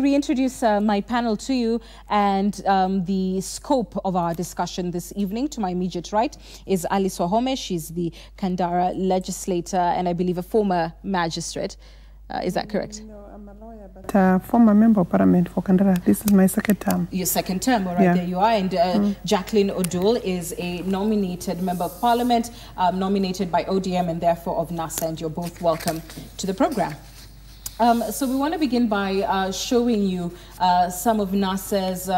to reintroduce my panel to you, and the scope of our discussion this evening. To my immediate right is Alice Wahome. She's the Kandara legislator and I believe a former magistrate. Is that correct? No, I'm a lawyer, but former member of parliament for Kandara. This is my second term. Your second term, all right, yeah. There you are. And Jacqueline Odul is a nominated member of parliament, nominated by ODM and therefore of NASA, and you're both welcome to the program. So we want to begin by showing you some of NASA's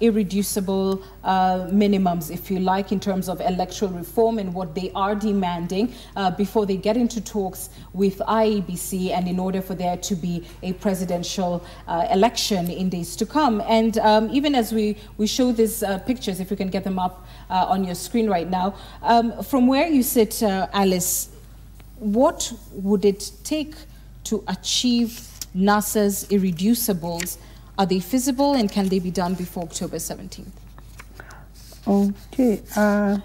irreducible minimums, if you like, in terms of electoral reform and what they are demanding before they get into talks with IEBC, and in order for there to be a presidential election in days to come. And even as we show these pictures, if you can get them up on your screen right now, from where you sit, Alice, what would it take to achieve NASA's irreducibles? Are they feasible, and can they be done before October 17th? Okay. I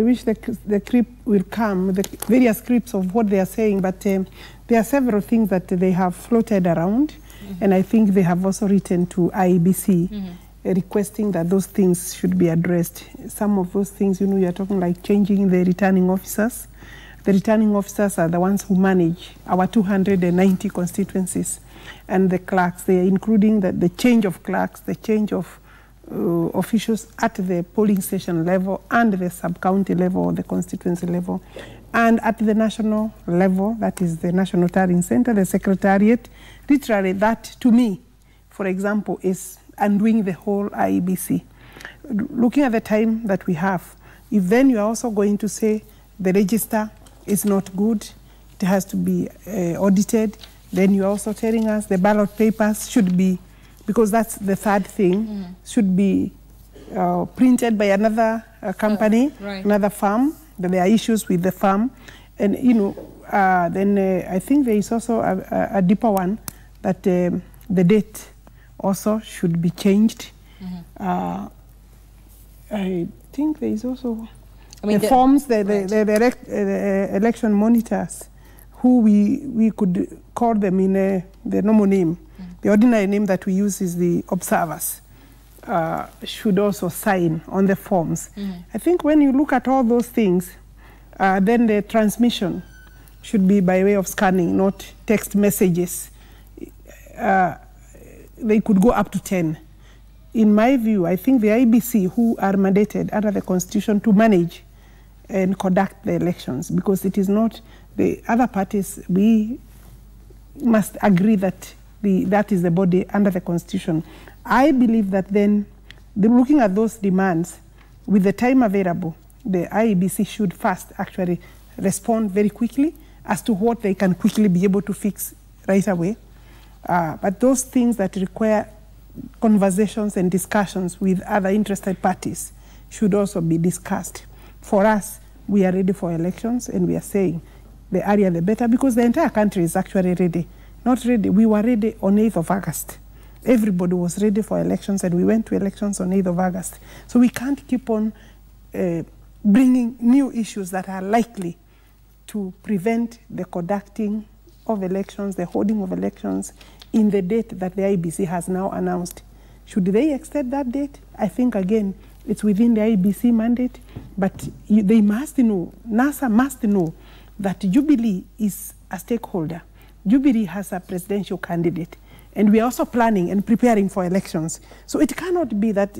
wish the clip will come, the various clips of what they are saying, but there are several things that they have floated around, and I think they have also written to IEBC requesting that those things should be addressed. Some of those things, you know, you're talking like changing the returning officers. The returning officers are the ones who manage our 290 constituencies, and the clerks, they are including the change of clerks, the change of officials at the polling station level and the sub-county level or the constituency level. And at the national level, that is the National Tallying Center, the Secretariat, literally that, to me, for example, is undoing the whole IEBC. Looking at the time that we have, if then you are also going to say the register is not good, it has to be audited, then you're also telling us the ballot papers should be, because that's the third thing, should be printed by another company, another firm, that there are issues with the firm. And, you know, then I think there is also a deeper one, that the date also should be changed. I think there is also the forms, the election monitors, who we could call them in the normal name. The ordinary name that we use is the observers, should also sign on the forms. I think when you look at all those things, then the transmission should be by way of scanning, not text messages. They could go up to 10. In my view, I think the IEBC, who are mandated under the Constitution to manage and conduct the elections, because it is not the other parties, we must agree that that is the body under the Constitution. I believe that then, looking at those demands, with the time available, the IEBC should first actually respond very quickly as to what they can quickly be able to fix right away. But those things that require conversations and discussions with other interested parties should also be discussed. For us, we are ready for elections, and we are saying the earlier the better, because the entire country is actually ready. Not ready. We were ready on 8th of August. Everybody was ready for elections, and we went to elections on 8th of August. So we can't keep on bringing new issues that are likely to prevent the conducting of elections, the holding of elections in the date that the IEBC has now announced. Should they extend that date? I think, again, it's within the IEBC mandate, but they must know, NASA must know, that Jubilee is a stakeholder. Jubilee has a presidential candidate, and we are also planning and preparing for elections. So it cannot be that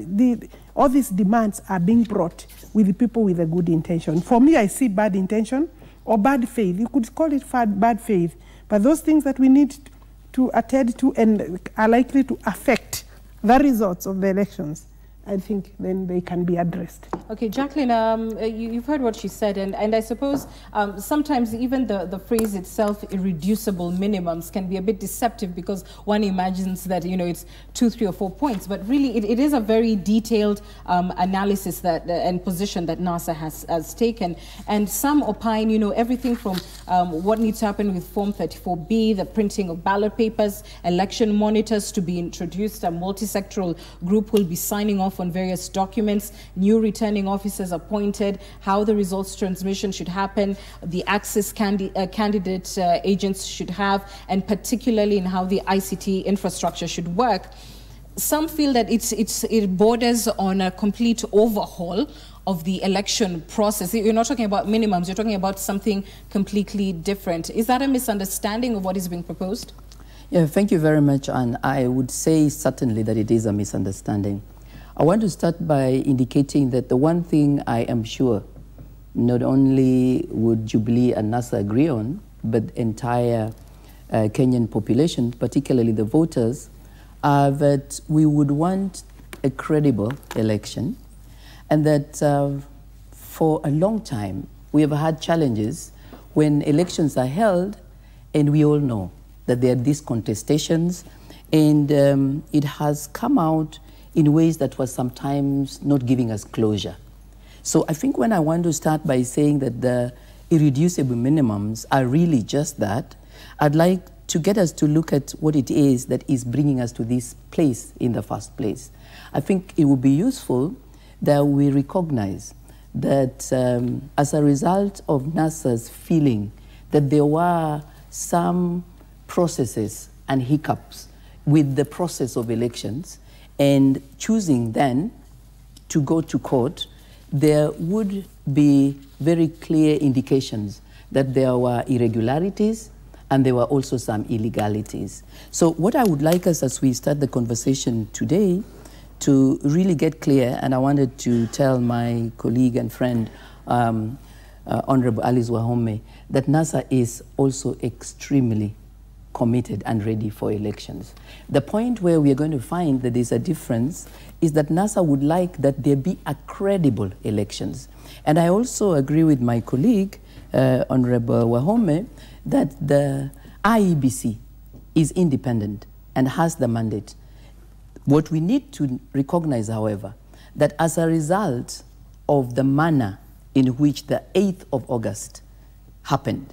all these demands are being brought with the people with a good intention. For me, I see bad intention or bad faith. You could call it bad faith, but those things that we need to attend to and are likely to affect the results of the elections, I think then they can be addressed. Okay, Jacqueline, you've heard what she said, and I suppose sometimes even the phrase itself, irreducible minimums, can be a bit deceptive, because one imagines that, you know, it's 2, 3, or 4 points, but really it is a very detailed analysis that and position that NASA has taken. And some opine, you know, everything from what needs to happen with Form 34B, the printing of ballot papers, election monitors to be introduced, a multi-sectoral group will be signing off off on various documents, new returning officers appointed, how the results transmission should happen, the access candidate agents should have, and particularly in how the ICT infrastructure should work. Some feel that it borders on a complete overhaul of the election process. You're not talking about minimums, you're talking about something completely different. Is that a misunderstanding of what is being proposed? Yeah, thank you very much, and I would say certainly that it is a misunderstanding. I want to start by indicating that the one thing I am sure not only would Jubilee and NASA agree on, but entire Kenyan population, particularly the voters, that we would want a credible election, and that for a long time we have had challenges when elections are held, and we all know that there are these contestations, and it has come out in ways that was sometimes not giving us closure. So I think when I want to start by saying that the irreducible minimums are really just that, I'd like to get us to look at what it is that is bringing us to this place in the first place. I think it would be useful that we recognize that as a result of NASA's feeling that there were some processes and hiccups with the process of elections, and choosing then to go to court, there would be very clear indications that there were irregularities and there were also some illegalities. So what I would like us, as we start the conversation today, to really get clear, and I wanted to tell my colleague and friend, Honorable Alice Wahome, that NASA is also extremely committed and ready for elections. The point where we are going to find that there's a difference is that NASA would like that there be a credible elections. And I also agree with my colleague, Honorable Wahome, that the IEBC is independent and has the mandate. What we need to recognize, however, that as a result of the manner in which the 8th of August happened,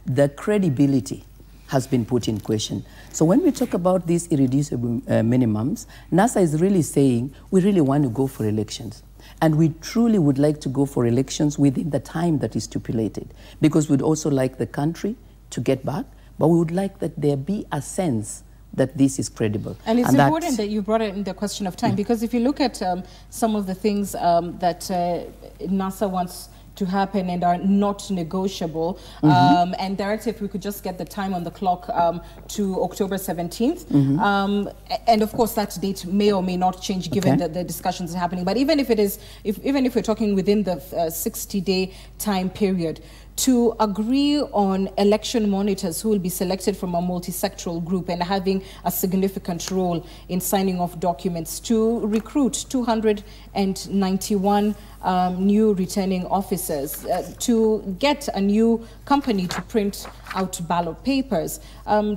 the credibility has been put in question. So when we talk about these irreducible minimums, NASA is really saying we really want to go for elections. And we truly would like to go for elections within the time that is stipulated, because we'd also like the country to get back, but we would like that there be a sense that this is credible. And it's important that you brought it in the question of time, because if you look at some of the things that NASA wants to happen and are not negotiable, and Director, if we could just get the time on the clock to October 17th, and of course that date may or may not change given that the discussions are happening, but even if it is, even if we're talking within the 60-day time period, to agree on election monitors who will be selected from a multi-sectoral group and having a significant role in signing off documents, to recruit 291 new returning officers, to get a new company to print out ballot papers,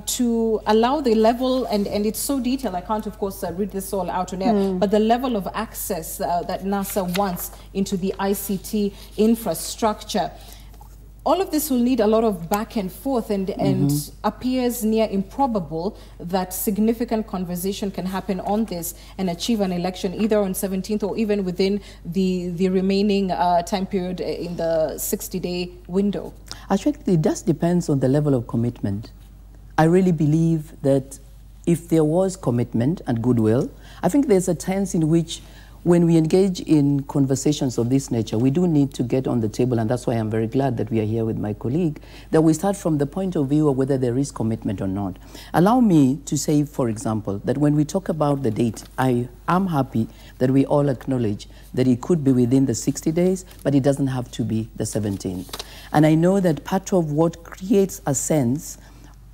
to allow the level, and it's so detailed, I can't of course read this all out on air, but the level of access that NASA wants into the ICT infrastructure. All of this will need a lot of back and forth, and appears near improbable that significant conversation can happen on this and achieve an election either on 17th or even within the remaining time period in the 60-day window. Actually, it just depends on the level of commitment. I really believe that if there was commitment and goodwill, I think there's a sense in which when we engage in conversations of this nature, we do need to get on the table, and that's why I'm very glad that we are here with my colleague, that we start from the point of view of whether there is commitment or not. Allow me to say, for example, that when we talk about the date, I am happy that we all acknowledge that it could be within the 60 days, but it doesn't have to be the 17th. And I know that part of what creates a sense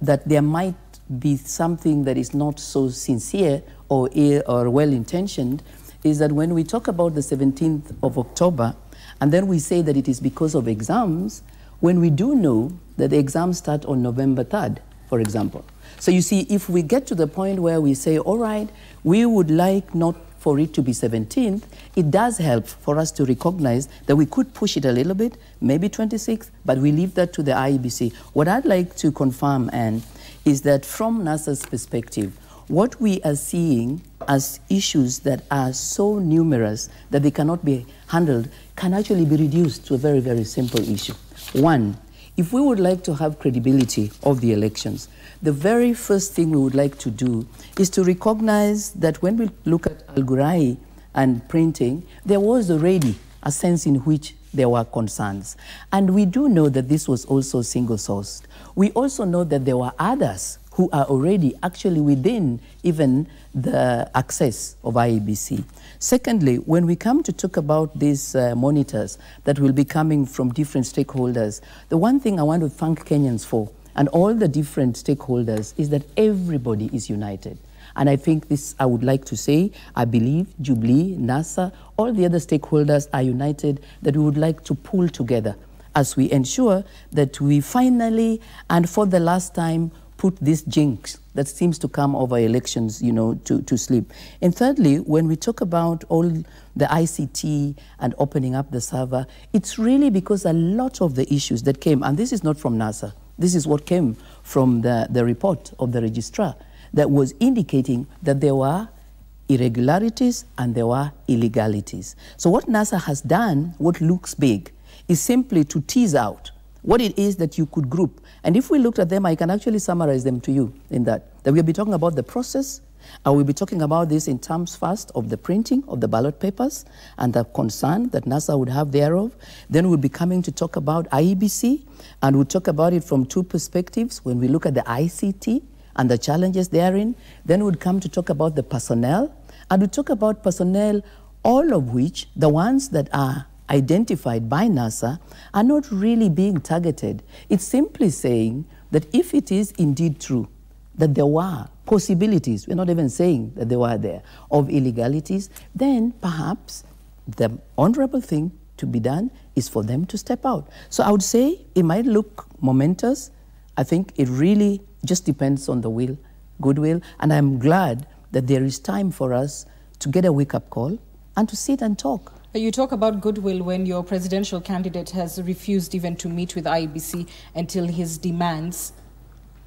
that there might be something that is not so sincere or well-intentioned is that when we talk about the 17th of October, and then we say that it is because of exams, when we do know that the exams start on November 3rd, for example. So you see, if we get to the point where we say, all right, we would like not for it to be 17th, it does help for us to recognize that we could push it a little bit, maybe 26th, but we leave that to the IEBC. What I'd like to confirm, Anne, is that from NASA's perspective, what we are seeing as issues that are so numerous that they cannot be handled can actually be reduced to a very, very simple issue. One, if we would like to have credibility of the elections, the very first thing we would like to do is to recognize that when we look at Al-Ghurair and printing, there was already a sense in which there were concerns. And we do know that this was also single-sourced. We also know that there were others who are already actually within even the access of IEBC. Secondly, when we come to talk about these monitors that will be coming from different stakeholders, the one thing I want to thank Kenyans for and all the different stakeholders is that everybody is united. And I think this, I would like to say, I believe Jubilee, NASA, all the other stakeholders are united that we would like to pull together as we ensure that we finally, and for the last time, put this jinx that seems to come over elections, you know, to sleep. And thirdly, when we talk about all the ICT and opening up the server, it's really because a lot of the issues that came, and this is not from NASA, this is what came from the report of the registrar that was indicating that there were irregularities and there were illegalities. So what NASA has done, what looks big, is simply to tease out what it is that you could group. And if we looked at them, I can actually summarize them to you in that we'll be talking about the process, and we'll be talking about this in terms first of the printing of the ballot papers and the concern that NASA would have thereof. Then we'll be coming to talk about IEBC, and we'll talk about it from two perspectives. When we look at the ICT and the challenges therein, then we'll come to talk about the personnel, and we'll talk about personnel, all of which, the ones that are identified by NASA, are not really being targeted. It's simply saying that if it is indeed true that there were possibilities, we're not even saying that they were there, of illegalities, then perhaps the honorable thing to be done is for them to step out. So I would say it might look momentous. I think it really just depends on the will, goodwill, and I'm glad that there is time for us to get a wake-up call and to sit and talk. You talk about goodwill when your presidential candidate has refused even to meet with IEBC until his demands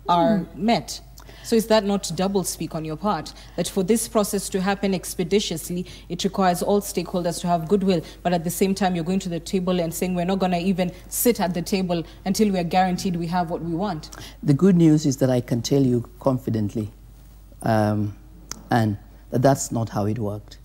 are met. So is that not double-speak on your part? That for this process to happen expeditiously, it requires all stakeholders to have goodwill, but at the same time you're going to the table and saying we're not going to even sit at the table until we are guaranteed we have what we want? The good news is that I can tell you confidently, and that's not how it worked.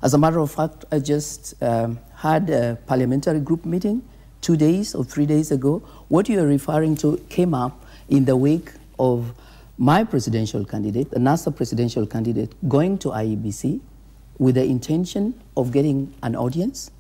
As a matter of fact, I just had a parliamentary group meeting 2 days or 3 days ago. What you are referring to came up in the wake of my presidential candidate, the NASA presidential candidate, going to IEBC with the intention of getting an audience.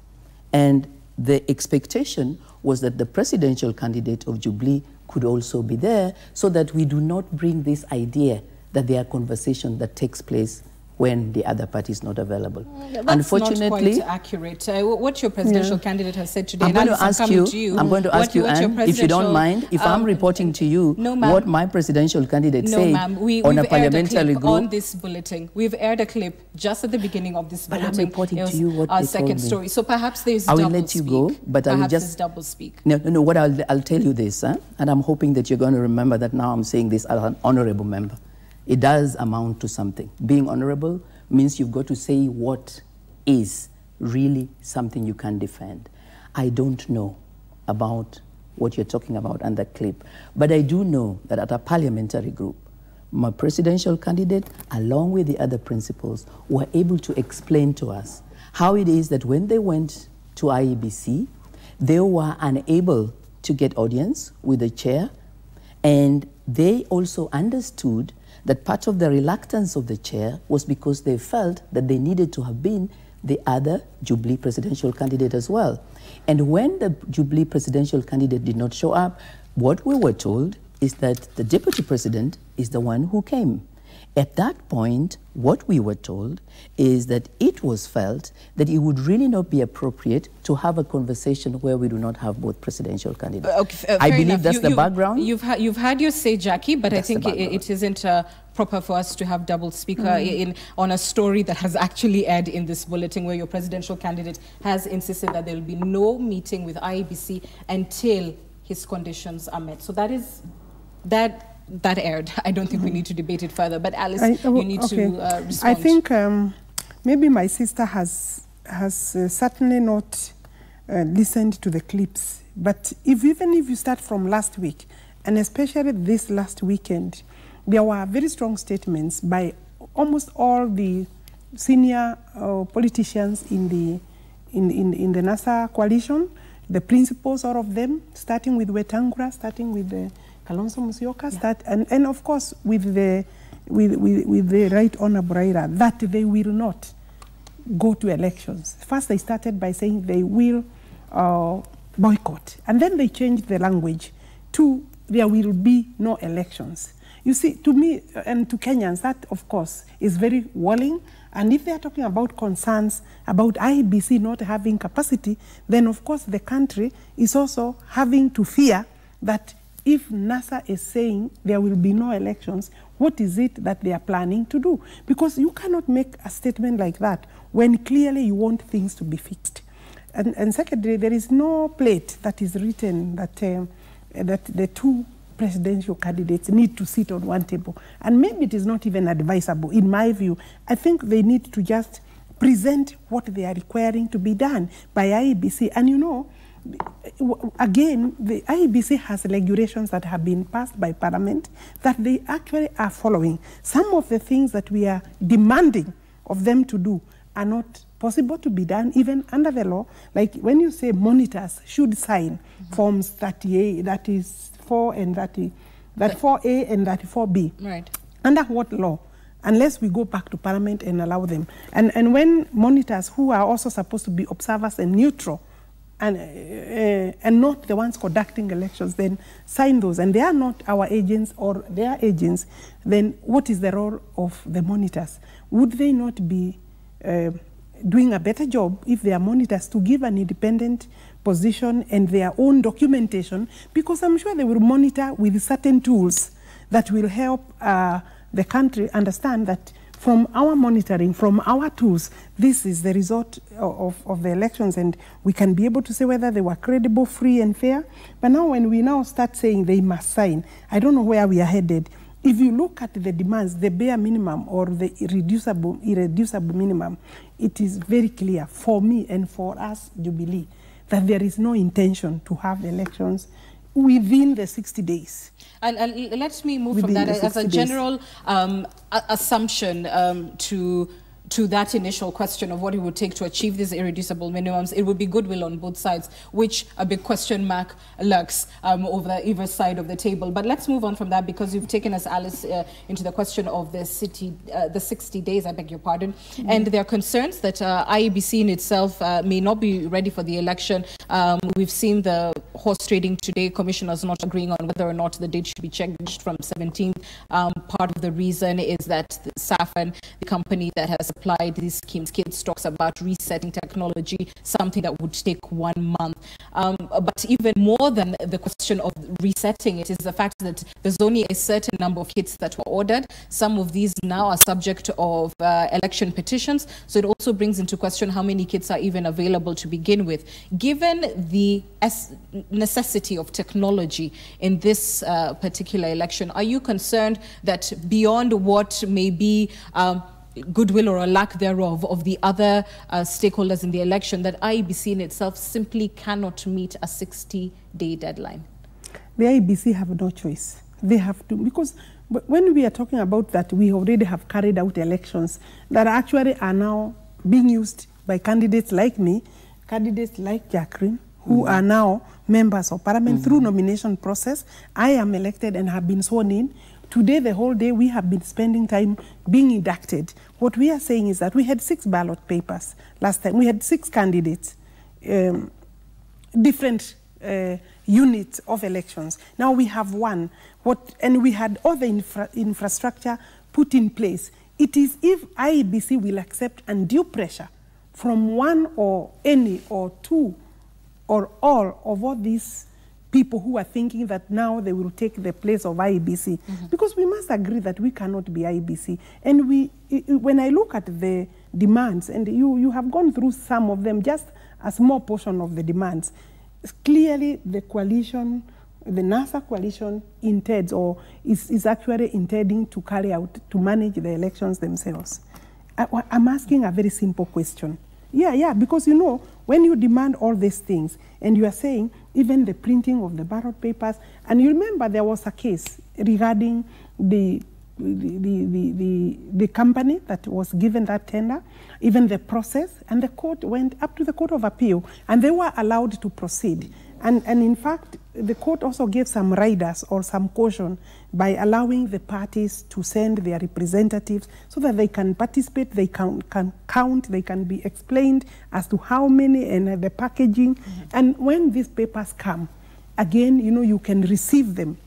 And the expectation was that the presidential candidate of Jubilee could also be there so that we do not bring this idea that there are conversations that takes place when the other party is not available. That's unfortunately, not quite accurate. What your presidential candidate has said today, I'm going to ask you, Anne, if you don't mind, if I'm reporting to you what my presidential candidate said on a parliamentary group. On this bulletin. We've aired a clip just at the beginning of this bulletin. But I'm reporting to you what our second story. So perhaps there's I will double let you speak. go, but I will just double speak. No, what I'll tell you this, and I'm hoping that you're going to remember that now I'm saying this as an honorable member. It does amount to something. Being honorable means you've got to say what is really something you can defend. I don't know about what you're talking about and that clip, but I do know that at a parliamentary group, my presidential candidate, along with the other principals, were able to explain to us how it is that when they went to IEBC, they were unable to get audience with the chair, and they also understood that part of the reluctance of the chair was because they felt that they needed to have been the other Jubilee presidential candidate as well. And when the Jubilee presidential candidate did not show up, what we were told is that the deputy president is the one who came. At that point, what we were told is that it was felt that it would really not be appropriate to have a conversation where we do not have both presidential candidates. Okay, I believe that's the background. You've had your say, Jackie, but I think it isn't proper for us to have double speaker on a story that has actually aired in this bulletin where your presidential candidate has insisted that there will be no meeting with IEBC until his conditions are met. So that that aired. I don't think we need to debate it further. But Alice, you need to respond. I think maybe my sister has certainly not listened to the clips. But even if you start from last week, and especially this last weekend, there were very strong statements by almost all the senior politicians in the NASA coalition, the principals, all of them, starting with Wetangula, starting with Kalonzo Musyoka, and of course with the Right Honorable Raila, that they will not go to elections. First, they started by saying they will boycott, and then they changed the language to there will be no elections. You see, to me and to Kenyans, that of course is very worrying. And if they are talking about concerns about IEBC not having capacity, then of course the country is also having to fear that if NASA is saying there will be no elections, what is it that they are planning to do? Because you cannot make a statement like that when clearly you want things to be fixed. And secondly, there is no plate that is written that, that the two presidential candidates need to sit on one table. And maybe it is not even advisable, in my view. I think they need to just present what they are requiring to be done by IEBC. And you know, again, the IEBC has regulations that have been passed by Parliament that they actually are following. Some of the things that we are demanding of them to do are not possible to be done even under the law. Like when you say monitors should sign forms 30A, that is 4 and 30, that 4A and 34B. Right. Under what law? Unless we go back to Parliament and allow them. And when monitors who are also supposed to be observers and neutral and not the ones conducting elections then sign those, and they are not our agents or their agents, then what is the role of the monitors? Would they not be doing a better job if they are monitors to give an independent position and their own documentation? Because I'm sure they will monitor with certain tools that will help the country understand that from our monitoring, from our tools, this is the result of the elections, and we can be able to say whether they were credible, free and fair. But now when we now start saying they must sign, I don't know where we are headed. If you look at the demands, the bare minimum or the irreducible minimum, it is very clear for me and for us, Jubilee, that there is no intention to have elections within the 60 days. And let me move from that as a general assumption to that initial question of what it would take to achieve these irreducible minimums. It would be goodwill on both sides, which a big question mark lurks over either side of the table. But let's move on from that, because you've taken us, Alice, into the question of the 60 days, I beg your pardon. And there are concerns that IEBC in itself may not be ready for the election. We've seen the horse trading today, commissioners not agreeing on whether or not the date should be changed from 17th. Part of the reason is that Safan, the company that has applied these schemes, Kids talks about resetting technology, something that would take 1 month. But even more than the question of resetting it is the fact that there's only a certain number of kits that were ordered. Some of these now are subject of election petitions. So it also brings into question how many kits are even available to begin with. Given the necessity of technology in this particular election, are you concerned that beyond what may be goodwill or a lack thereof of the other stakeholders in the election, that IEBC in itself simply cannot meet a 60-day deadline? The IEBC have no choice. They have to, because when we are talking about that, we already have carried out elections that actually are now being used by candidates like me, candidates like Jacqueline, who are now members of Parliament through nomination process. I am elected and have been sworn in. Today, the whole day, we have been spending time being inducted. What we are saying is that we had 6 ballot papers last time. We had 6 candidates, different units of elections. Now we have 1. And we had all the infrastructure put in place. It is if IEBC will accept undue pressure from 1 or any or 2 or all of all these people who are thinking that now they will take the place of IEBC. Because we must agree that we cannot be IEBC. And when I look at the demands, and you have gone through some of them, just a small portion of the demands, clearly the coalition the NASA coalition intends or is actually intending to carry out, to manage the elections themselves? I'm asking a very simple question. Yeah, because you know, when you demand all these things, and you are saying even the printing of the ballot papers, and you remember there was a case regarding the company that was given that tender, even the process, and the court went up to the Court of Appeal, and they were allowed to proceed. And in fact, the court also gave some riders or some caution by allowing the parties to send their representatives so that they can participate, they can count, they can be explained as to how many and the packaging. Mm-hmm. And when these papers come, again, you know, you can receive them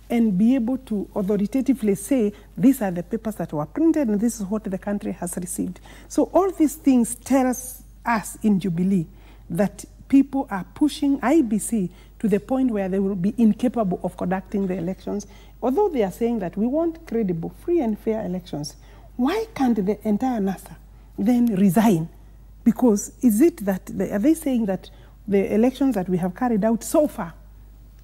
and be able to authoritatively say, these are the papers that were printed and this is what the country has received. So all these things tell us in Jubilee that people are pushing IBC to the point where they will be incapable of conducting the elections, although they are saying that we want credible, free and fair elections. Why can't the entire NASA then resign? Because is it that, are they saying that the elections that we have carried out so far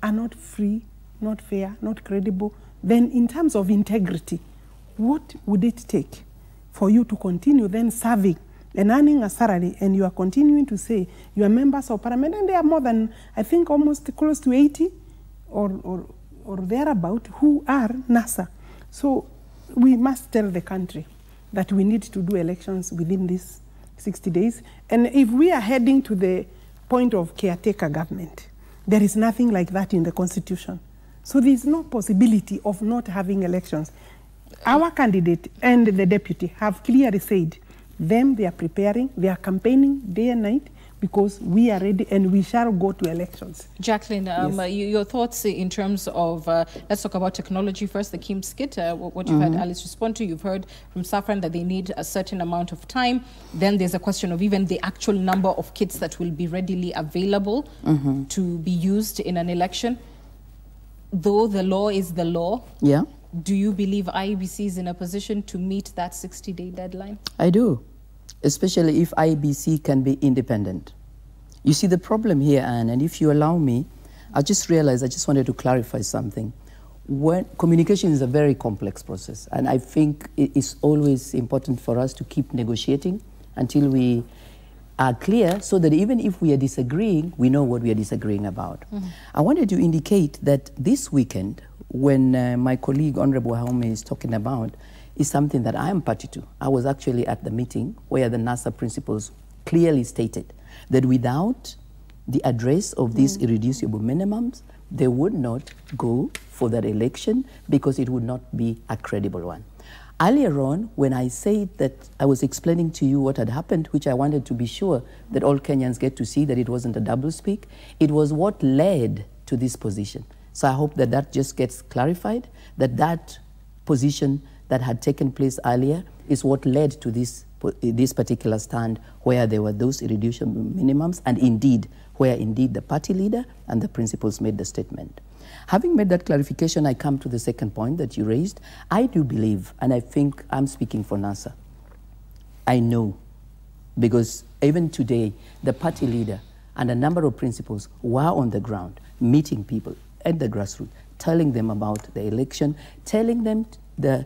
are not free, not fair, not credible? Then in terms of integrity, what would it take for you to continue then serving and earning a salary, and you are continuing to say you are members of parliament, and there are more than, I think, almost close to 80 or thereabout who are NASA. So we must tell the country that we need to do elections within these 60 days. And if we are heading to the point of caretaker government, there is nothing like that in the Constitution. So there is no possibility of not having elections. Our candidate and the deputy have clearly said they are preparing, they are campaigning day and night, because we are ready and we shall go to elections. Jacqueline, yes. Your thoughts in terms of, let's talk about technology first, the KIMS kit, what you've had Alice respond to. You've heard from Safran that they need a certain amount of time. Then there's a question of even the actual number of kits that will be readily available to be used in an election. Though the law is the law, yeah. Do you believe IEBC is in a position to meet that 60-day deadline? I do, especially if IEBC can be independent. You see the problem here, Anne, and if you allow me, I just realized I just wanted to clarify something. When communication is a very complex process, and I think it is always important for us to keep negotiating until we are clear, so that even if we are disagreeing, we know what we are disagreeing about. I wanted to indicate that this weekend, when my colleague Honorable Haume is talking about, is something that I am party to. I was actually at the meeting where the NASA principals clearly stated that without the address of these irreducible minimums, they would not go for that election because it would not be a credible one. Earlier on, when I said that I was explaining to you what had happened, which I wanted to be sure that all Kenyans get to see that it wasn't a doublespeak, it was what led to this position. So I hope that that just gets clarified, that that position that had taken place earlier is what led to this particular stand where there were those irreducible minimums, and indeed, where indeed the party leader and the principals made the statement. Having made that clarification, I come to the second point that you raised. I do believe, and I think I'm speaking for NASA, I know, because even today, the party leader and a number of principals were on the ground, meeting people at the grassroots, telling them about the election, telling them the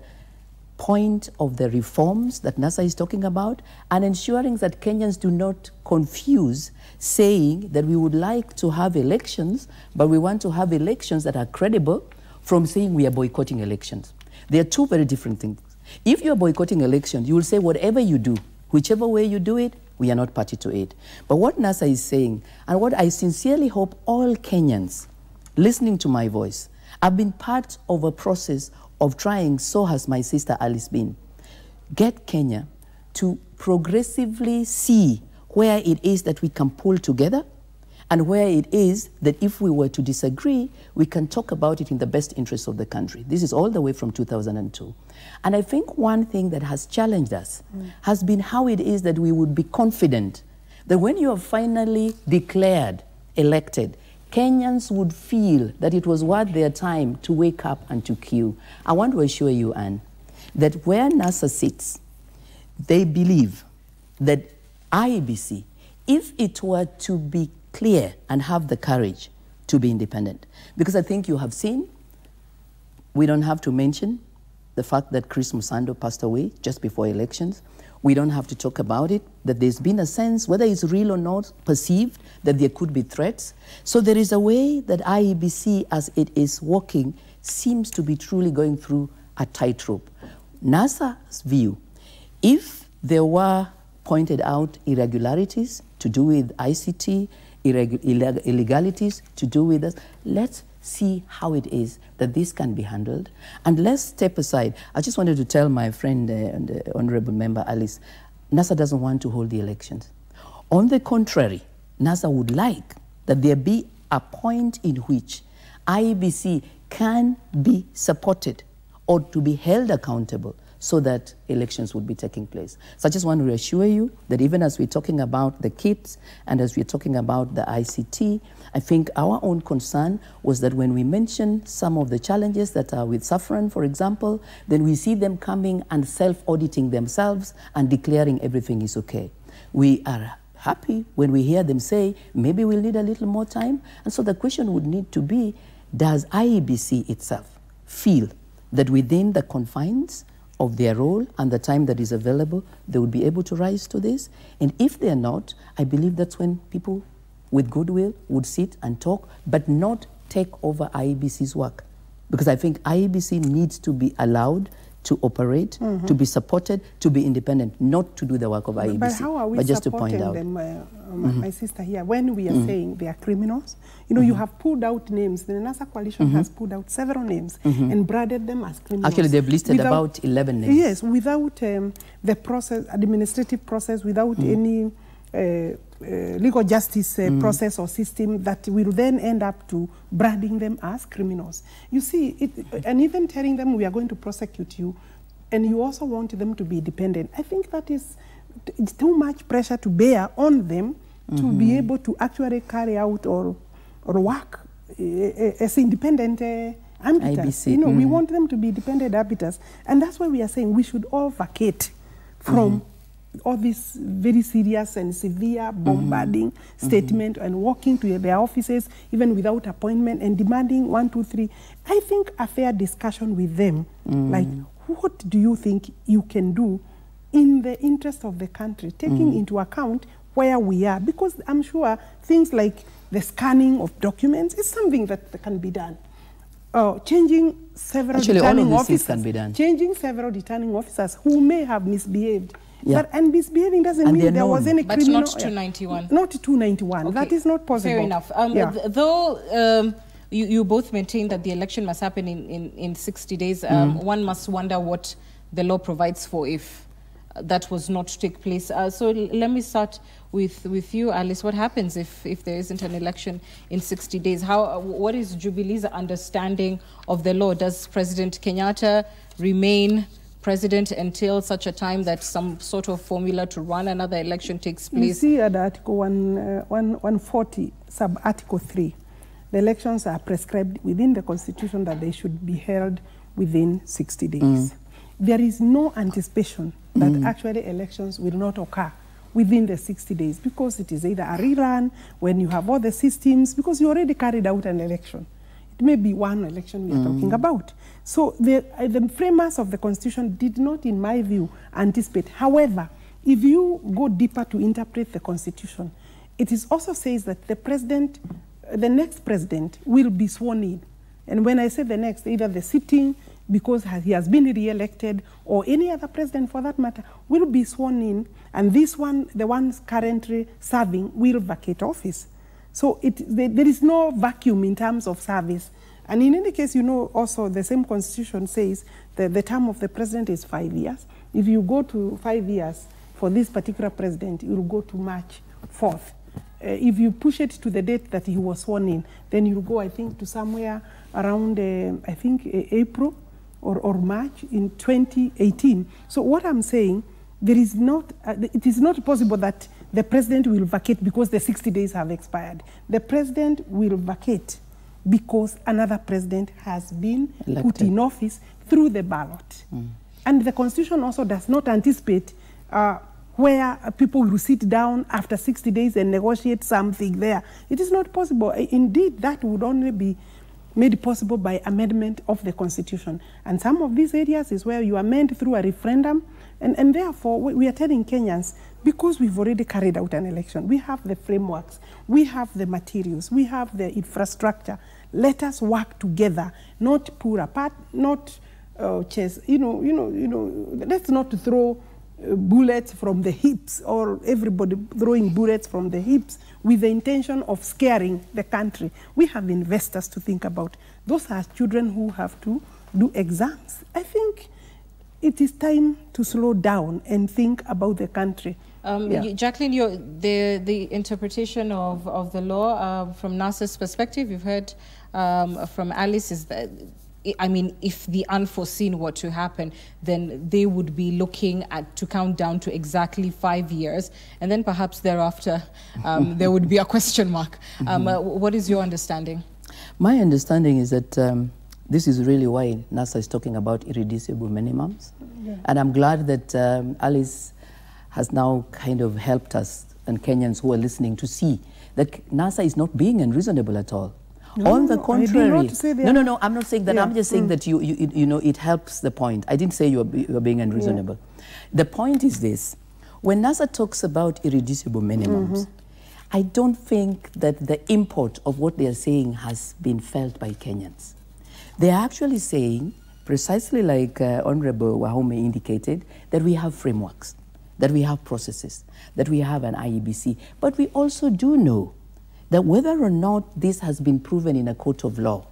point of the reforms that NASA is talking about, and ensuring that Kenyans do not confuse saying that we would like to have elections, but we want to have elections that are credible, from saying we are boycotting elections. They are two very different things. If you are boycotting elections, you will say whatever you do, whichever way you do it, we are not party to it. But what NASA is saying, and what I sincerely hope all Kenyans listening to my voice, I've been part of a process of trying, so has my sister Alice been, get Kenya to progressively see where it is that we can pull together and where it is that if we were to disagree, we can talk about it in the best interest of the country. This is all the way from 2002. And I think one thing that has challenged us has been how it is that we would be confident that when you are finally declared elected, Kenyans would feel that it was worth their time to wake up and to queue. I want to assure you, Anne, that where NASA sits, they believe that IEBC, if it were to be clear and have the courage to be independent. Because I think you have seen, we don't have to mention the fact that Chris Musando passed away just before elections. We don't have to talk about it, that there's been a sense, whether it's real or not, perceived that there could be threats. So there is a way that IEBC, as it is working, seems to be truly going through a tightrope. NASA's view, if there were pointed out irregularities to do with ICT, illegalities to do with us, let's see how it is that this can be handled. And let's step aside. I just wanted to tell my friend, the Honorable Member Alice, NASA doesn't want to hold the elections. On the contrary, NASA would like that there be a point in which IEBC can be supported or to be held accountable so that elections would be taking place. So I just want to reassure you that even as we're talking about the kits and as we're talking about the ICT, I think our own concern was that when we mention some of the challenges that are with Saffron, for example, then we see them coming and self-auditing themselves and declaring everything is okay. We are happy when we hear them say, maybe we'll need a little more time. And so the question would need to be, does IEBC itself feel that within the confines of their role and the time that is available, they would be able to rise to this? And if they're not, I believe that's when people with goodwill would sit and talk, but not take over IEBC's work. Because I think IEBC needs to be allowed to operate, to be supported, to be independent, not to do the work of IEBC. But how are we just supporting to point out them, my sister here, when we are saying they are criminals? You know, you have pulled out names. The NASA coalition has pulled out several names and branded them as criminals. Actually, they've listed about 11 names. Yes, without the process, administrative process, without any legal justice process or system that will then end up to branding them as criminals. You see, and even telling them we are going to prosecute you, and you also want them to be dependent. I think that is too much pressure to bear on them to be able to actually carry out or work as independent arbiters. You know, we want them to be dependent arbiters, and that's why we are saying we should all vacate from all this very serious and severe bombarding statement and walking to their offices even without appointment and demanding 1, 2, 3. I think a fair discussion with them, like what do you think you can do in the interest of the country, taking into account where we are, because I'm sure things like the scanning of documents is something that can be done. Changing several returning officers who may have misbehaved. Yeah. And misbehaving doesn't mean there was any criminal. But not 291. Not 291. Okay. That is not possible. Fair enough. Though you both maintain that the election must happen in 60 days, one must wonder what the law provides for if that was not to take place. So let me start with you, Alice. What happens if there isn't an election in 60 days? What is Jubilee's understanding of the law? Does President Kenyatta remain president until such a time that some sort of formula to run another election takes place? You see at Article 140, sub-Article 3, the elections are prescribed within the Constitution that they should be held within 60 days. There is no anticipation that actually elections will not occur within the 60 days because it is either a rerun when you have all the systems, because you already carried out an election. It may be one election we are talking about. So the framers of the Constitution did not, in my view, anticipate. However, if you go deeper to interpret the Constitution, it is also says that the next president will be sworn in. And when I say the next, either the sitting, because he has been re-elected, or any other president for that matter, will be sworn in, and this one, the ones currently serving, will vacate office. So there is no vacuum in terms of service. And in any case, you know, also the same Constitution says that the term of the president is 5 years. If you go to 5 years for this particular president, you will go to March 4th. If you push it to the date that he was sworn in, then you'll go, I think, to somewhere around, I think, April or March in 2018. So what I'm saying, there is not, it is not possible that the president will vacate because the 60 days have expired. The president will vacate because another president has been put in office through the ballot. And the Constitution also does not anticipate where people will sit down after 60 days and negotiate something there. It is not possible. Indeed, that would only be made possible by amendment of the Constitution. And some of these areas is where you amend through a referendum, and therefore we are telling Kenyans, because we've already carried out an election, we have the frameworks, we have the materials, we have the infrastructure. Let us work together, not pull apart, not chase. Let's not throw bullets from the hips, or everybody throwing bullets from the hips with the intention of scaring the country. We have investors to think about. Those are children who have to do exams. I think it is time to slow down and think about the country. Jacqueline, the interpretation of the law from NASA's perspective, you've heard from Alice, is that, I mean, if the unforeseen were to happen, then they would be looking to count down to exactly 5 years, and then perhaps thereafter there would be a question mark. What is your understanding? My understanding is that this is really why NASA is talking about irreducible minimums. Yeah. And I'm glad that Alice has now kind of helped us and Kenyans who are listening to see that NASA is not being unreasonable at all. No, on the contrary, no, I'm not saying that. Yeah. I'm just saying that you know, it helps the point. I didn't say you're being unreasonable. Yeah. The point is this: when NASA talks about irreducible minimums, I don't think that the import of what they are saying has been felt by Kenyans. They are actually saying, precisely like Honorable Wahome indicated, that we have frameworks, that we have processes, that we have an IEBC, but we also do know that whether or not this has been proven in a court of law,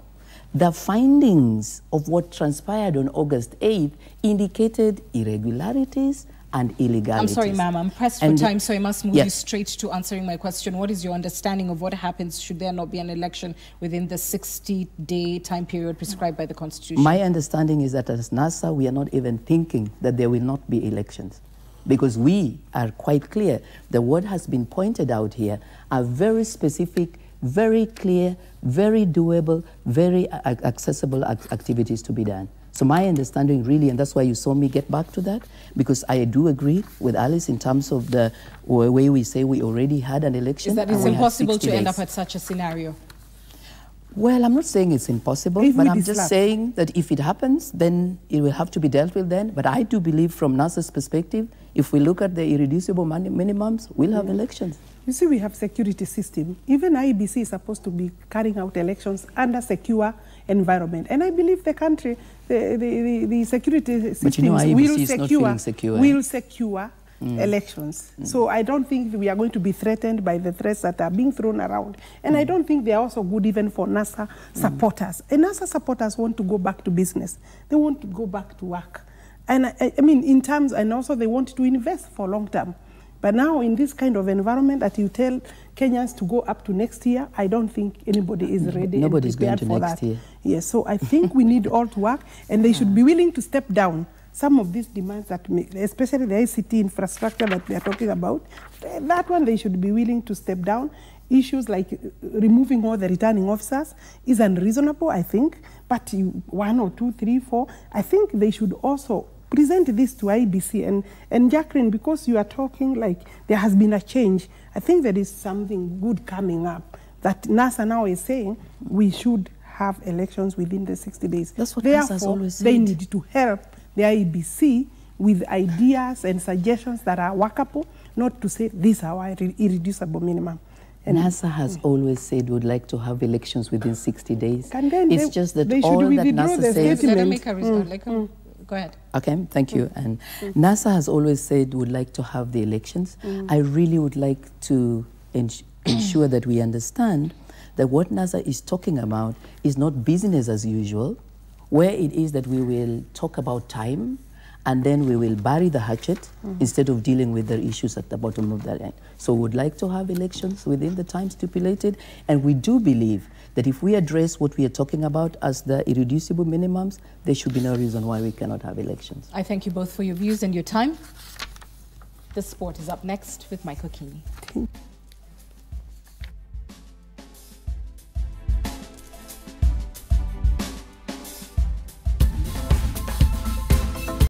the findings of what transpired on August 8th indicated irregularities and illegalities. I'm sorry, ma'am, I'm pressed for time, so I must move you straight to answering my question. What is your understanding of what happens should there not be an election within the 60-day time period prescribed by the Constitution? My understanding is that as NASA, we are not even thinking that there will not be elections, because we are quite clear that what has been pointed out here are very specific, very clear, very doable, very accessible activities to be done. So my understanding really, and that's why you saw me get back to that, because I do agree with Alice in terms of the way we say we already had an election. Is that it's impossible to end up at such a scenario? Well, I'm not saying it's impossible, but I'm just saying that if it happens, then it will have to be dealt with then. But I do believe from NASA's perspective, if we look at the irreducible minimums, we'll have elections. You see, we have security system. Even IEBC is supposed to be carrying out elections under secure environment. And I believe the country, the security systems will secure elections. So I don't think we are going to be threatened by the threats that are being thrown around. And I don't think they are also good even for NASA supporters. And NASA supporters want to go back to business. They want to go back to work. And I mean, in terms, and also they want to invest for long term. But now in this kind of environment that you tell Kenyans to go up to next year, I don't think anybody is ready. Nobody's going to next year. Yes, so I think we need all to work, and they should be willing to step down some of these demands that, especially the ICT infrastructure that we are talking about, that one they should be willing to step down. Issues like removing all the returning officers is unreasonable, I think, but 1 or 2, 3, 4, I think they should also present this to IBC. And Jacqueline, because you are talking like there has been a change, I think there is something good coming up that NASA now is saying we should have elections within the 60 days. That's what NASA has always said. They need to help the IBC with ideas and suggestions that are workable, not to say these are our irreducible minimum. And NASA has always said would like to have elections within 60 days. It's just that all that NASA says... Let me make a result. Go ahead. Okay, thank you. And NASA has always said would like to have the elections. I really would like to ensure that we understand that what NASA is talking about is not business as usual, where it is that we will talk about time and then we will bury the hatchet instead of dealing with the issues at the bottom of the line. So we would like to have elections within the time stipulated, and we do believe that if we address what we are talking about as the irreducible minimums, there should be no reason why we cannot have elections. I thank you both for your views and your time. The sport is up next with Michael Keeney.